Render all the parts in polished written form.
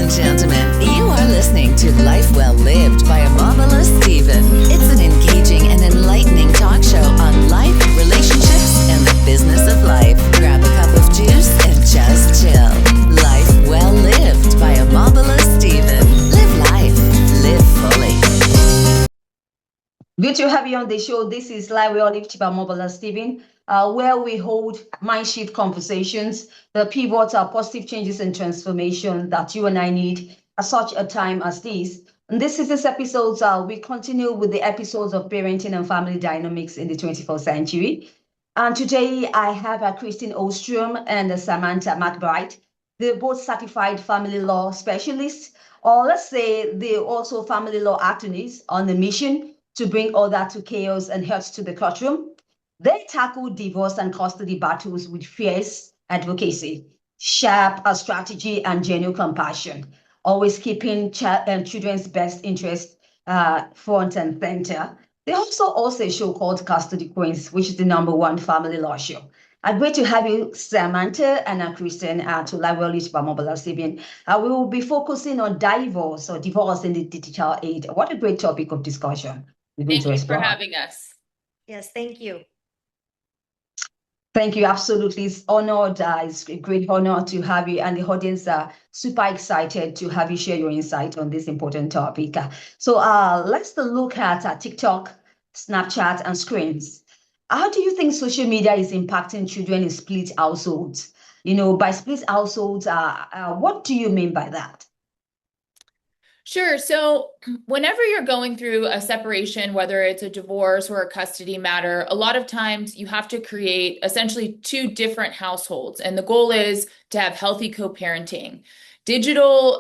and gentlemen, you are listening to Life Well Lived by Omobola Stephen. It's an engaging and enlightening talk show on life, relationships, and the business of life. Grab a cup of juice and just chill. Life Well Lived by Omobola Stephen. Live life. Live fully. Good to have you on the show. This is Live Well Lived by Omobola Stephen, where we hold mind shift conversations, the pivots are positive changes and transformation that you and I need at such a time as this. In this is episodes, we continue with the episodes of parenting and family dynamics in the 21st century. And today I have Kristen Holstrom and Samantha McBride. They're both certified family law specialists, or let's say they're also family law attorneys on a mission to bring order to chaos and health to the courtroom. They tackle divorce and custody battles with fierce advocacy, sharp strategy, and genuine compassion, always keeping children's best interests front and center. They also a show called Custody Queens, which is the #1 family law show. Great to have you, Samantha and Kristen, to Live Well Lived by Omobola Stephen. We will be focusing on divorce or divorce in the digital age. What a great topic of discussion. Thank you for having us. Yes, thank you. Thank you. Absolutely. It's honored. It's a great honor to have you, and the audience are super excited to have you share your insight on this important topic. So let's look at TikTok, Snapchat, and screens. How do you think social media is impacting children in split households? By split households, what do you mean by that? Sure. So whenever you're going through a separation, whether it's a divorce or a custody matter, a lot of times you have to create essentially two different households. And the goal is to have healthy co-parenting. Digital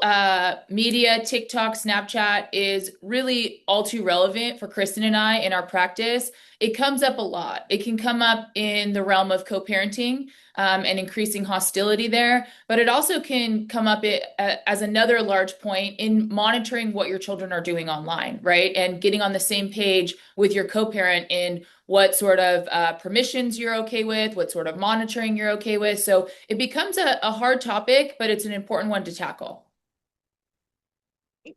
media, TikTok, Snapchat is really all too relevant for Kristen and I in our practice. It comes up a lot. It can come up in the realm of co-parenting and increasing hostility there, but it also can come up as another large point in monitoring what your children are doing online, right? And getting on the same page with your co-parent in what sort of permissions you're okay with, what sort of monitoring you're okay with. So it becomes a hard topic, but it's an important one to tackle.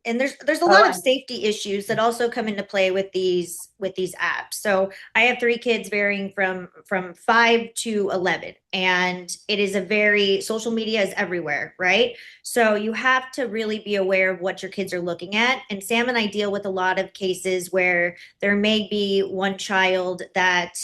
And there's a lot of safety issues that also come into play with these apps. So I have 3 kids varying from 5 to 11, and it is social media is everywhere, right? So you have to really be aware of what your kids are looking at. And Sam and I deal with a lot of cases where there may be one child that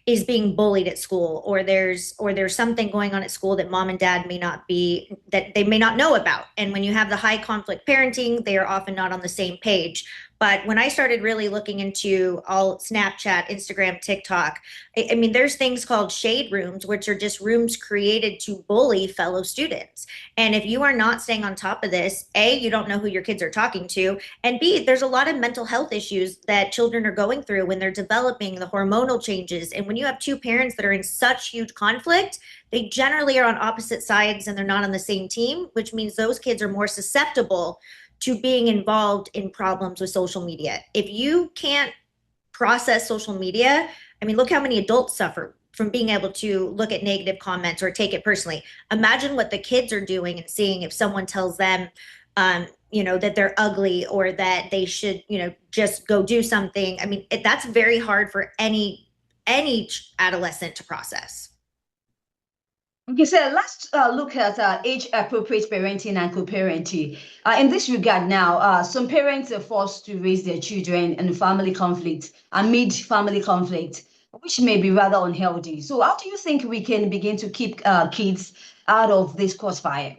is being bullied at school, or there's something going on at school that mom and dad that they may not know about. And when you have the high conflict parenting, they are often not on the same page. But when I started really looking into all Snapchat, Instagram, TikTok, I mean, there's things called shade rooms, which are just rooms created to bully fellow students. And if you are not staying on top of this, A, you don't know who your kids are talking to, and B, there's a lot of mental health issues that children are going through when they're developing, the hormonal changes. And when you have 2 parents that are in such huge conflict, they generally are on opposite sides and they're not on the same team, which means those kids are more susceptible to being involved in problems with social media. If you can't process social media, I mean, look how many adults suffer from being able to look at negative comments or take it personally. Imagine what the kids are doing and seeing if someone tells them, that they're ugly or that they should, just go do something. I mean, that's very hard for any adolescent to process. Okay, so let's look at age-appropriate parenting and co-parenting. In this regard now, some parents are forced to raise their children in family conflict, amid family conflict, which may be rather unhealthy. So how do you think we can begin to keep kids out of this crossfire?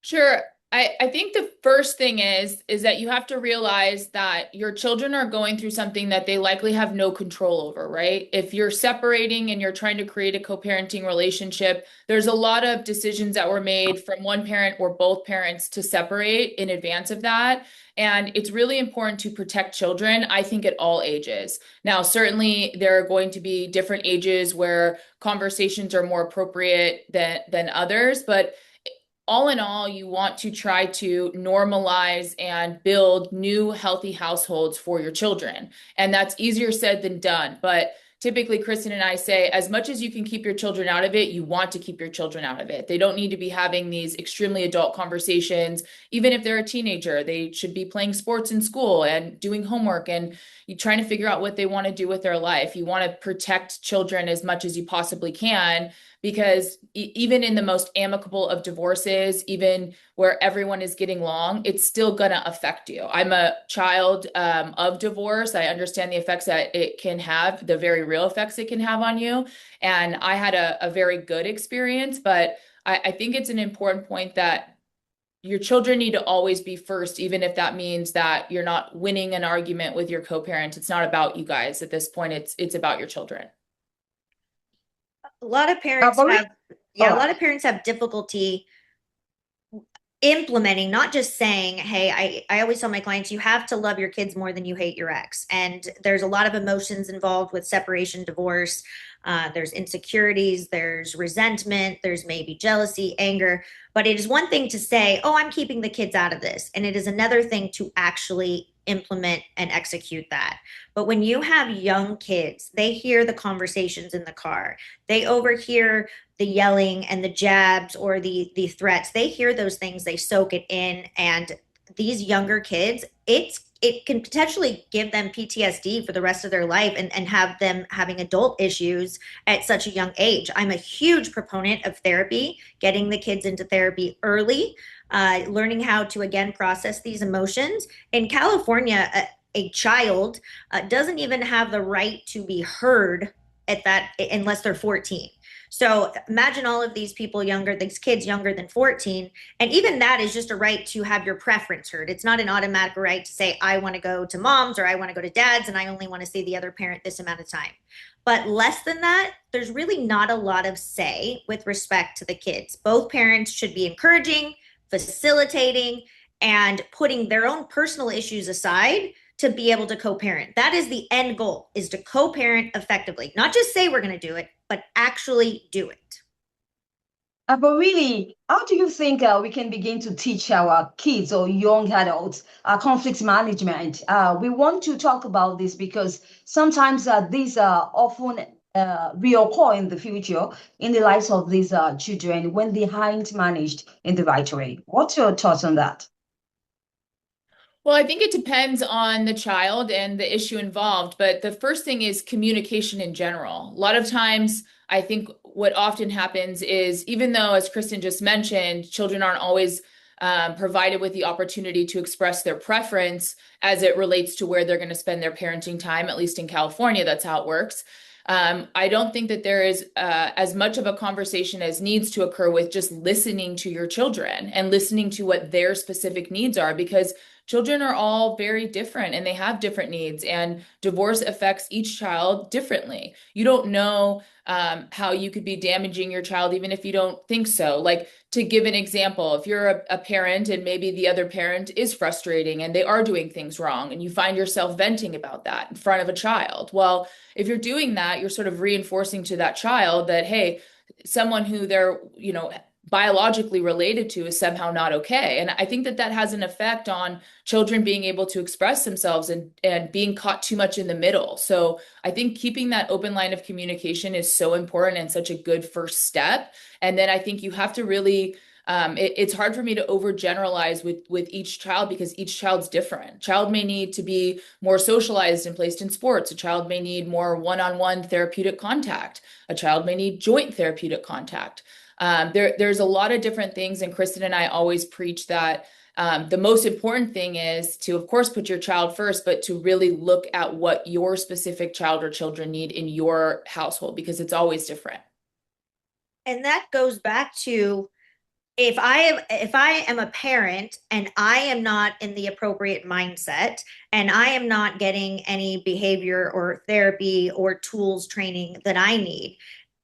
Sure. I think the first thing is that you have to realize that your children are going through something that they likely have no control over, right? If you're separating and you're trying to create a co-parenting relationship, there's a lot of decisions that were made from one parent or both parents to separate in advance of that. And it's really important to protect children, I think, at all ages. Now, certainly there are going to be different ages where conversations are more appropriate than others, but all in all, you want to try to normalize and build new healthy households for your children. And that's easier said than done. But typically Kristen and I say, as much as you can keep your children out of it, you want to keep your children out of it. They don't need to be having these extremely adult conversations. Even if they're a teenager, they should be playing sports in school and doing homework and trying to figure out what they want to do with their life. You want to protect children as much as you possibly can, because even in the most amicable of divorces, even where everyone is getting along, it's still going to affect you. I'm a child of divorce. I understand the effects that it can have, the very real effects it can have on you. And I had a very good experience, but I think it's an important point that your children need to always be first, even if that means that you're not winning an argument with your co-parent. It's not about you guys at this point. It's about your children. A lot of parents a lot of parents have difficulty implementing, not just saying, hey, I always tell my clients, you have to love your kids more than you hate your ex. And there's a lot of emotions involved with separation, divorce. There's insecurities, there's resentment, there's maybe jealousy, anger. But it is one thing to say, oh, I'm keeping the kids out of this. And it is another thing to actually implement and execute that. But when you have young kids, they hear the conversations in the car, they overhear the yelling and the jabs or the threats. They hear those things, they soak it in. And these younger kids, it can potentially give them PTSD for the rest of their life and have them having adult issues at such a young age. I'm a huge proponent of therapy, getting the kids into therapy early, learning how to, again, process these emotions. In California, a child doesn't even have the right to be heard at that unless they're 14. So imagine all of these people younger, these kids younger than 14. And even that is just a right to have your preference heard. It's not an automatic right to say, I want to go to mom's or I want to go to dad's and I only want to see the other parent this amount of time. But less than that, there's really not a lot of say with respect to the kids. Both parents should be encouraging, facilitating, and putting their own personal issues aside to be able to co-parent. That is the end goal, is to co-parent effectively. Not just say we're going to do it, but actually do it. But really, how do you think we can begin to teach our kids or young adults conflict management? We want to talk about this because sometimes these are often reoccur in the future in the lives of these children when they aren't managed in the right way. What's your thoughts on that? Well, I think it depends on the child and the issue involved, but the first thing is communication in general. A lot of times, I think what often happens is, even though, as Kristen just mentioned, children aren't always provided with the opportunity to express their preference as it relates to where they're going to spend their parenting time, at least in California, that's how it works. I don't think that there is as much of a conversation as needs to occur with just listening to your children and listening to what their specific needs are, because children are all very different and they have different needs, and divorce affects each child differently. You don't know how you could be damaging your child even if you don't think so. Like, to give an example, if you're a parent and maybe the other parent is frustrating and they are doing things wrong and you find yourself venting about that in front of a child, well, if you're doing that, you're sort of reinforcing to that child that, hey, someone who they're, biologically related to is somehow not okay. And I think that that has an effect on children being able to express themselves and being caught too much in the middle. So I think keeping that open line of communication is so important and such a good first step. And then I think you have to really, it's hard for me to overgeneralize with each child because each child's different. Child may need to be more socialized and placed in sports. A child may need more one-on-one therapeutic contact. A child may need joint therapeutic contact. There's a lot of different things, and Kristen and I always preach that the most important thing is to, of course, put your child first, but to really look at what your specific child or children need in your household, because it's always different. And that goes back to, if I am a parent and I am not in the appropriate mindset and I am not getting any behavior or therapy or tools training that I need,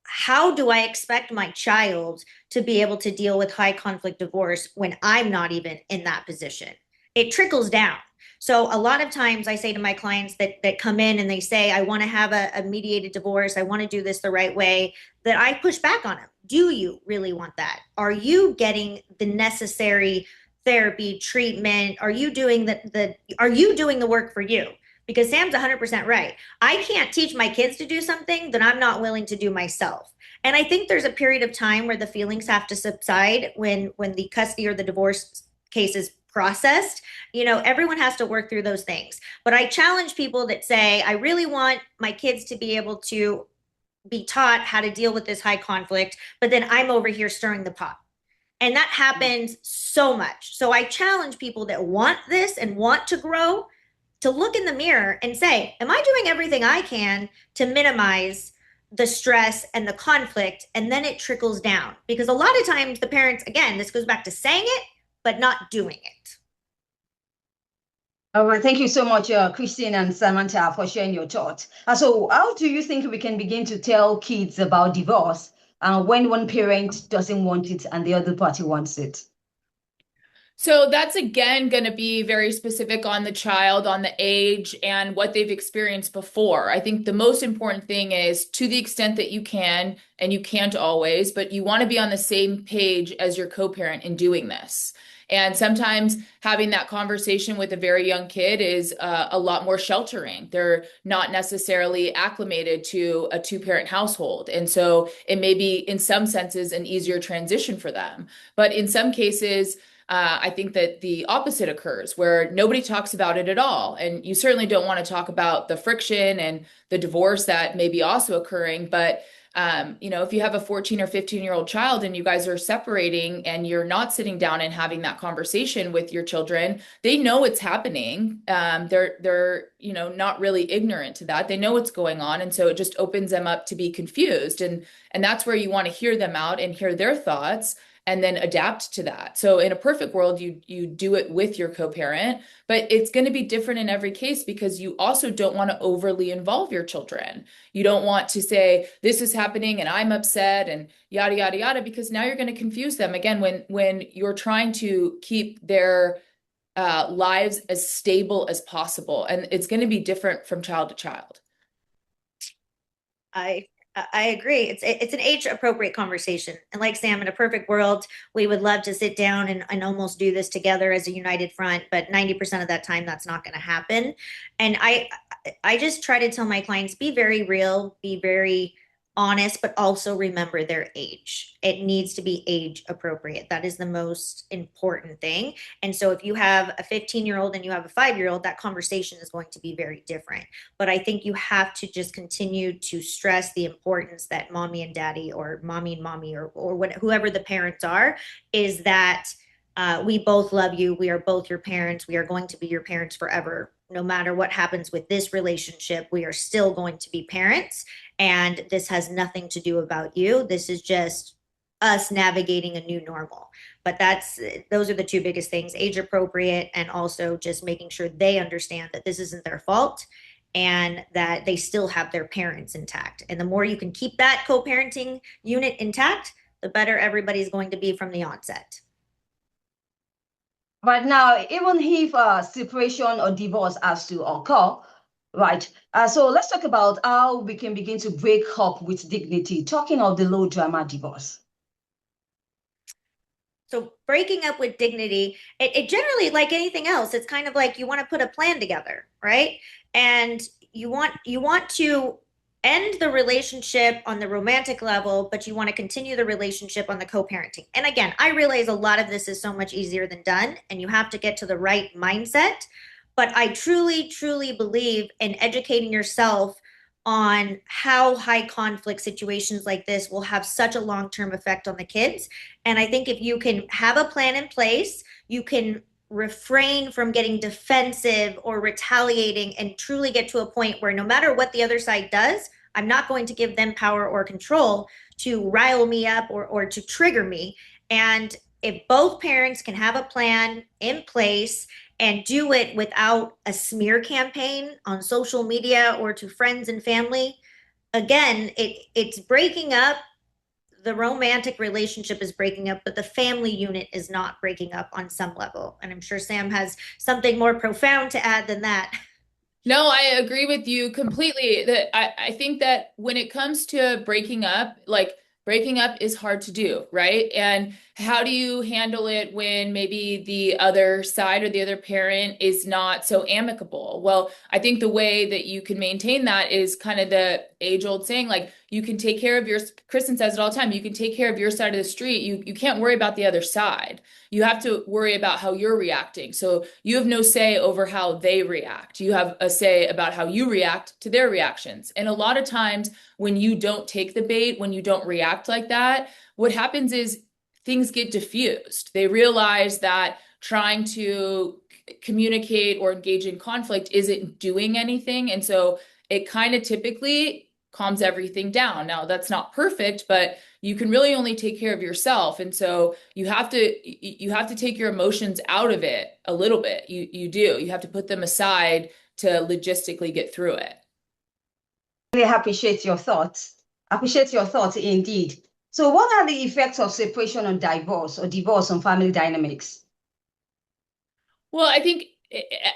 how do I expect my child to be able to deal with high conflict divorce when I'm not even in that position? It trickles down. So a lot of times I say to my clients that come in and they say, I want to have a mediated divorce, I want to do this the right way, that I push back on them. Do you really want that? Are you getting the necessary therapy, treatment? Are you doing the work for you? because Sam's 100% right. I can't teach my kids to do something that I'm not willing to do myself. And I think there's a period of time where the feelings have to subside when the custody or the divorce case is processed. Everyone has to work through those things. But I challenge people that say, I really want my kids to be able to be taught how to deal with this high conflict, but then I'm over here stirring the pot. And that happens so much. So I challenge people that want this and want to grow to look in the mirror and say, am I doing everything I can to minimize the stress and the conflict? And then it trickles down. Because a lot of times the parents, again, this goes back to saying it, but not doing it. All right, thank you so much, Kristen and Samantha, for sharing your thoughts. So how do you think we can begin to tell kids about divorce when one parent doesn't want it and the other party wants it? So that's again going to be very specific on the child, on the age, and what they've experienced before. I think the most important thing is, to the extent that you can, and you can't always, but you want to be on the same page as your co-parent in doing this. And sometimes having that conversation with a very young kid is a lot more sheltering. They're not necessarily acclimated to a two-parent household. And so it may be, in some senses, an easier transition for them. But in some cases, I think that the opposite occurs, where nobody talks about it at all. And you certainly don't want to talk about the friction and the divorce that may be also occurring. But, if you have a 14 or 15-year-old child and you guys are separating and you're not sitting down and having that conversation with your children, they know it's happening. They're not really ignorant to that. They know what's going on. And so it just opens them up to be confused. And that's where you want to hear them out and hear their thoughts, and then adapt to that. So in a perfect world, you do it with your co-parent, but it's going to be different in every case, because you also don't want to overly involve your children. You don't want to say, this is happening and I'm upset and yada, yada, yada, because now you're going to confuse them. Again, when you're trying to keep their lives as stable as possible, and it's going to be different from child to child. I agree. It's an age appropriate conversation. And like Sam, in a perfect world, we would love to sit down and almost do this together as a united front, but 90% of that time, that's not going to happen. And I just try to tell my clients, be very real, be very honest, but also remember their age. It needs to be age appropriate. That is the most important thing. And so if you have a 15-year-old and you have a 5-year-old, that conversation is going to be very different. But I think you have to just continue to stress the importance that mommy and daddy, or mommy and mommy, or whoever the parents are, is that we both love you. We are both your parents. We are going to be your parents forever. No matter what happens with this relationship, we are still going to be parents. And this has nothing to do about you. This is just us navigating a new normal. But those are the two biggest things: age appropriate, and also just making sure they understand that this isn't their fault and that they still have their parents intact. And the more you can keep that co-parenting unit intact, the better everybody's going to be from the onset. Right now, even if separation or divorce has to occur, right? So let's talk about how we can begin to break up with dignity, talking of the low drama divorce. So breaking up with dignity, it generally, like anything else, it's kind of like you want to put a plan together, right? And you want to end the relationship on the romantic level, but you want to continue the relationship on the co-parenting. And again, I realize a lot of this is so much easier than done, and you have to get to the right mindset. But I truly, truly believe in educating yourself on how high conflict situations like this will have such a long-term effect on the kids. And I think if you can have a plan in place, you can refrain from getting defensive or retaliating, and truly get to a point where no matter what the other side does, I'm not going to give them power or control to rile me up or to trigger me. And if both parents can have a plan in place and do it without a smear campaign on social media or to friends and family, again, it's breaking up. The romantic relationship is breaking up, but the family unit is not breaking up on some level. And I'm sure Sam has something more profound to add than that. No, I agree with you completely. That I think that when it comes to breaking up, like, breaking up is hard to do, right? And How do you handle it when maybe the other side or the other parent is not so amicable? Well, I think the way that you can maintain that is kind of the age-old saying, like, you can take care of your, Kristen says it all the time, you can take care of your side of the street. You can't worry about the other side. You have to worry about how you're reacting. So you have no say over how they react. You have a say about how you react to their reactions. And a lot of times when you don't take the bait, when you don't react like that, what happens is things get diffused. They realize that trying to communicate or engage in conflict isn't doing anything. And so it kind of typically calms everything down. Now, that's not perfect, but you can really only take care of yourself. And so you have to take your emotions out of it a little bit. You do. You have to put them aside to logistically get through it. Really appreciate your thoughts. Appreciate your thoughts indeed. So what are the effects of separation on divorce or divorce on family dynamics? Well, I think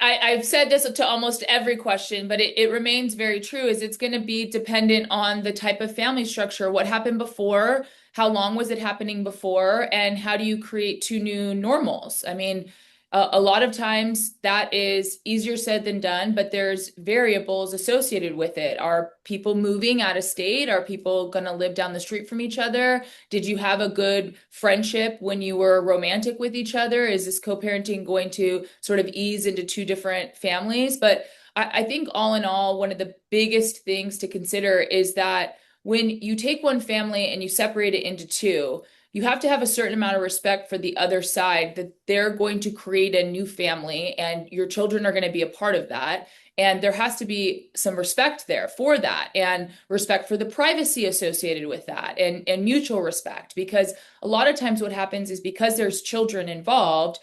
I've said this to almost every question, but it remains very true, is it's going to be dependent on the type of family structure, what happened before, how long was it happening before, and how do you create two new normals? I mean, a lot of times that is easier said than done, but there's variables associated with it. Are people moving out of state? Are people going to live down the street from each other? Did you have a good friendship when you were romantic with each other? Is this co-parenting going to sort of ease into two different families? But I think all in all, one of the biggest things to consider is that when you take one family and you separate it into two, you have to have a certain amount of respect for the other side, that they're going to create a new family and your children are going to be a part of that. And there has to be some respect there for that, and respect for the privacy associated with that, and mutual respect. Because a lot of times what happens is, because there's children involved,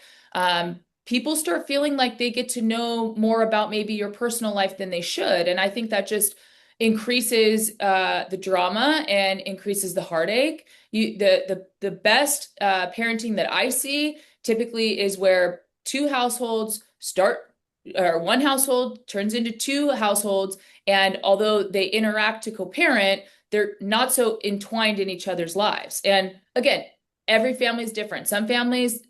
people start feeling like they get to know more about maybe your personal life than they should. And I think that just increases the drama and increases the heartache. The best parenting that I see typically is where two households start, or one household turns into two households, and although they interact to co-parent, they're not so entwined in each other's lives. And again, every family is different. Some families,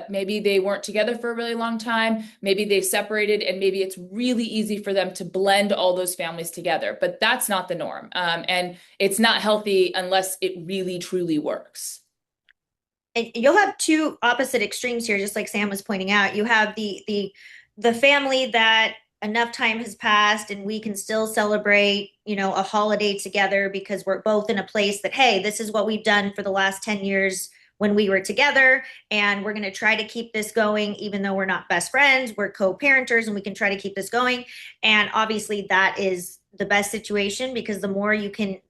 maybe they weren't together for a really long time. Maybe they separated, and maybe it's really easy for them to blend all those families together. But that's not the norm. And it's not healthy unless it really, truly works. And you'll have two opposite extremes here, just like Sam was pointing out. You have the family that enough time has passed and we can still celebrate, a holiday together because we're both in a place that, hey, this is what we've done for the last 10 years when we were together, and we're going to try to keep this going. Even though we're not best friends, we're co-parenters, and we can try to keep this going. And obviously that is the best situation, because the more you can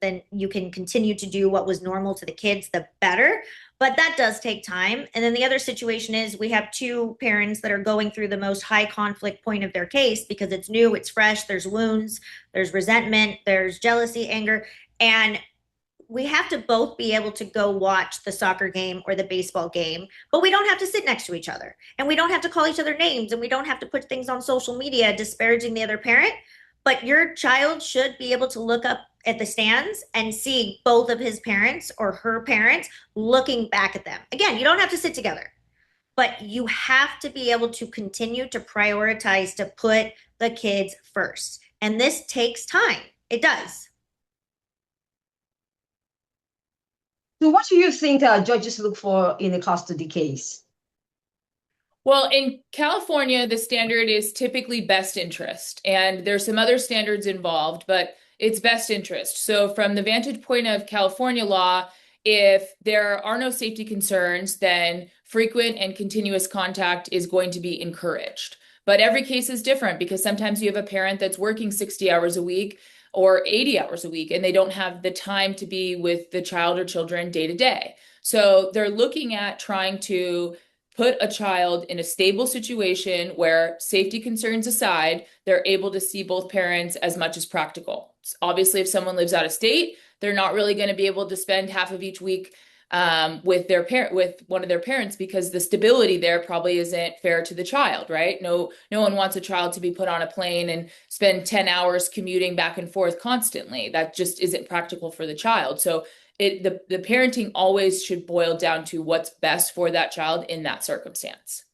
continue to do what was normal to the kids, the better. But that does take time. And then the other situation is, we have two parents that are going through the most high conflict point of their case, because it's new, it's fresh, there's wounds, there's resentment, there's jealousy, anger, and we have to both be able to go watch the soccer game or the baseball game, but we don't have to sit next to each other, and we don't have to call each other names, and we don't have to put things on social media disparaging the other parent. But your child should be able to look up at the stands and see both of his parents or her parents looking back at them. Again, you don't have to sit together, but you have to be able to continue to prioritize, to put the kids first. And this takes time. It does. So what do you think judges look for in a custody case? Well, in California, the standard is typically best interest, and there's some other standards involved, but it's best interest. So from the vantage point of California law, if there are no safety concerns, then frequent and continuous contact is going to be encouraged. But every case is different, because sometimes you have a parent that's working 60 hours a week or 80 hours a week, and they don't have the time to be with the child or children day to day. So they're looking at trying to put a child in a stable situation where, safety concerns aside, they're able to see both parents as much as practical. Obviously, if someone lives out of state, they're not really going to be able to spend half of each week with one of their parents, because the stability there probably isn't fair to the child, right? No one wants a child to be put on a plane and spend 10 hours commuting back and forth constantly. That just isn't practical for the child. So the parenting always should boil down to what's best for that child in that circumstance.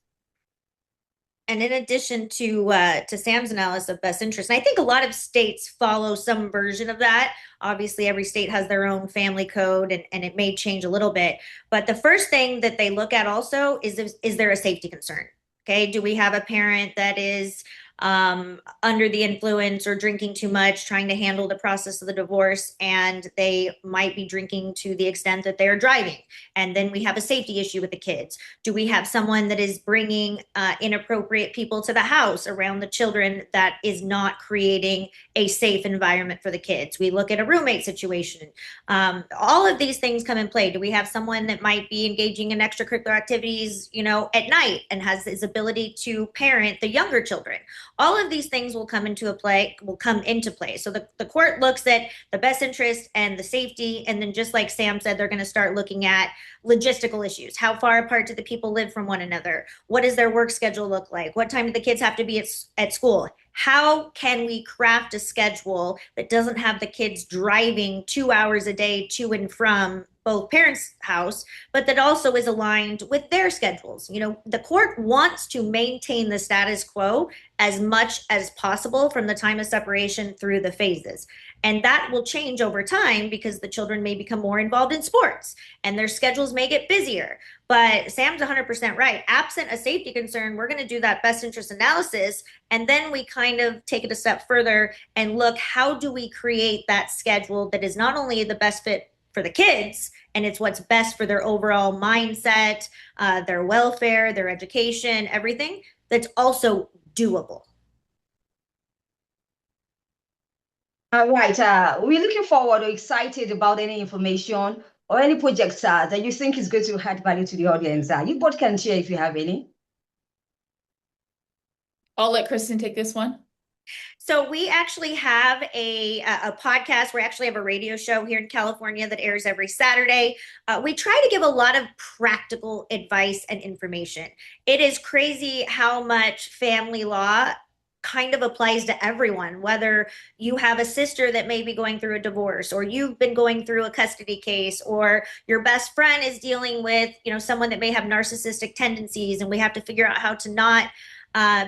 And in addition to Sam's analysis of best interest, and I think a lot of states follow some version of that. Obviously, every state has their own family code, and it may change a little bit. But the first thing that they look at also is there a safety concern? Okay, do we have a parent that is under the influence or drinking too much, trying to handle the process of the divorce, and they might be drinking to the extent that they're driving? And then we have a safety issue with the kids. Do we have someone that is bringing inappropriate people to the house around the children that is not creating a safe environment for the kids? We look at a roommate situation. All of these things come in play. Do we have someone that might be engaging in extracurricular activities, at night, and has his ability to parent the younger children? All of these things will come into play. So the court looks at the best interest and the safety, and then just like Sam said, they're going to start looking at logistical issues. How far apart do the people live from one another? What does their work schedule look like? What time do the kids have to be at school? How can we craft a schedule that doesn't have the kids driving 2 hours a day to and from both parents' house, but that also is aligned with their schedules? The court wants to maintain the status quo as much as possible from the time of separation through the phases. And that will change over time because the children may become more involved in sports and their schedules may get busier. But Sam's 100% right. Absent a safety concern, we're going to do that best interest analysis. And then we kind of take it a step further and look, how do we create that schedule that is not only the best fit for the kids, and it's what's best for their overall mindset, their welfare, their education, everything, that's also doable. All right. We're looking forward or excited about any information or any projects that you think is going to add value to the audience. You both can share if you have any. I'll let Kristen take this one. So we actually have a podcast. We actually have a radio show here in California that airs every Saturday. We try to give a lot of practical advice and information. It is crazy how much family law kind of applies to everyone, whether you have a sister that may be going through a divorce, or you've been going through a custody case, or your best friend is dealing with, someone that may have narcissistic tendencies, and we have to figure out how to not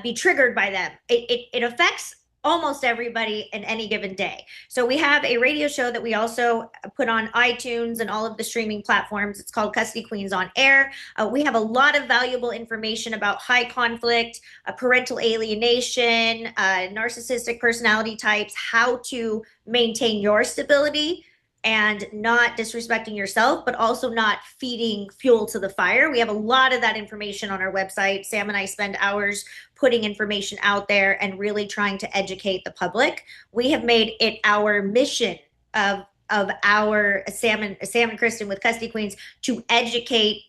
be triggered by them. It affects almost everybody in any given day. So we have a radio show that we also put on iTunes and all of the streaming platforms. It's called Custody Queens on Air. We have a lot of valuable information about high conflict, parental alienation, narcissistic personality types, how to maintain your stability and not disrespecting yourself, but also not feeding fuel to the fire. We have a lot of that information on our website. Sam and I spend hours putting information out there and really trying to educate the public. We have made it our mission of our Sam and Kristen with Custody Queens to educate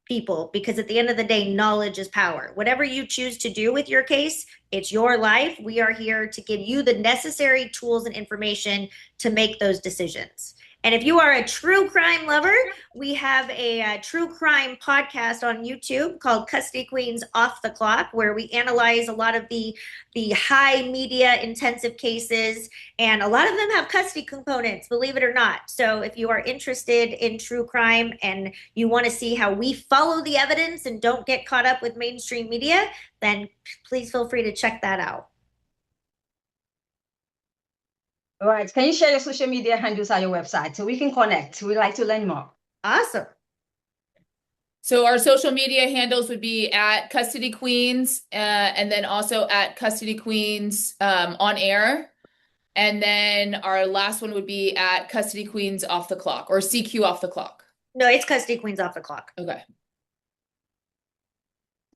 people, because at the end of the day, knowledge is power. Whatever you choose to do with your case, it's your life. We are here to give you the necessary tools and information to make those decisions. And if you are a true crime lover, we have a true crime podcast on YouTube called Custody Queens Off the Clock, where we analyze a lot of the high media intensive cases, and a lot of them have custody components, believe it or not. So if you are interested in true crime and you want to see how we follow the evidence and don't get caught up with mainstream media, then please feel free to check that out. All right. Can you share your social media handles on your website so we can connect? We'd like to learn more. Awesome. So our social media handles would be at Custody Queens, and then also at Custody Queens on Air. And then our last one would be at Custody Queens Off the Clock, or CQ Off the Clock. No, it's Custody Queens Off the Clock. Okay.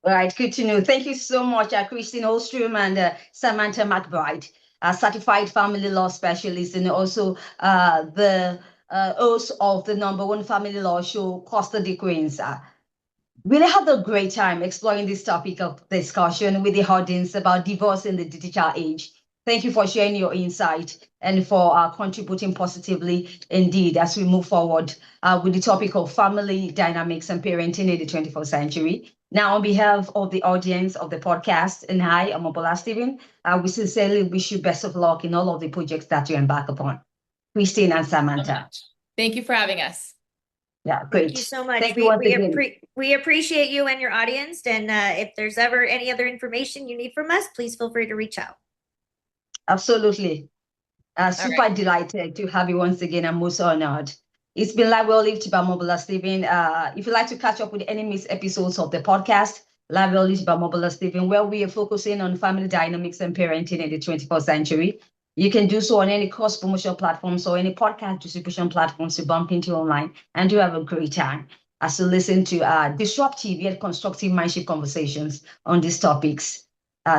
All right. Good to know. Thank you so much, Kristen Holstrom and Samantha McBride, a certified family law specialist, and also the host of the #1 family law show, Custody Queens. Really had a great time exploring this topic of discussion with the audience about divorce in the digital age. Thank you for sharing your insight and for contributing positively indeed as we move forward with the topic of family dynamics and parenting in the 21st century. Now, on behalf of the audience of the podcast, and hi, Omobola Stephen, we sincerely wish you best of luck in all of the projects that you embark upon. Kristen and Samantha. Thank you for having us. Yeah, great. Thank you so much. Thank you once again. We appreciate you and your audience. And if there's ever any other information you need from us, please feel free to reach out. Absolutely. Super delighted to have you once again. I'm most honored. It's been Live Well Lived by Omobola Stephen. If you'd like to catch up with any missed episodes of the podcast, Live Well Lived by Omobola Stephen, where we are focusing on family dynamics and parenting in the 21st century, you can do so on any cross promotion platforms or any podcast distribution platforms you bump into online, and do have a great time as you listen to disruptive yet constructive mindship conversations on these topics.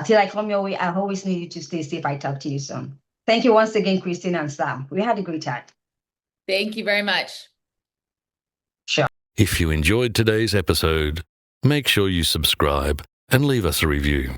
Till I come your way, I always need you to stay safe. I talk to you soon. Thank you once again, Kristen and Sam. We had a great time. Thank you very much. Sure. If you enjoyed today's episode, make sure you subscribe and leave us a review.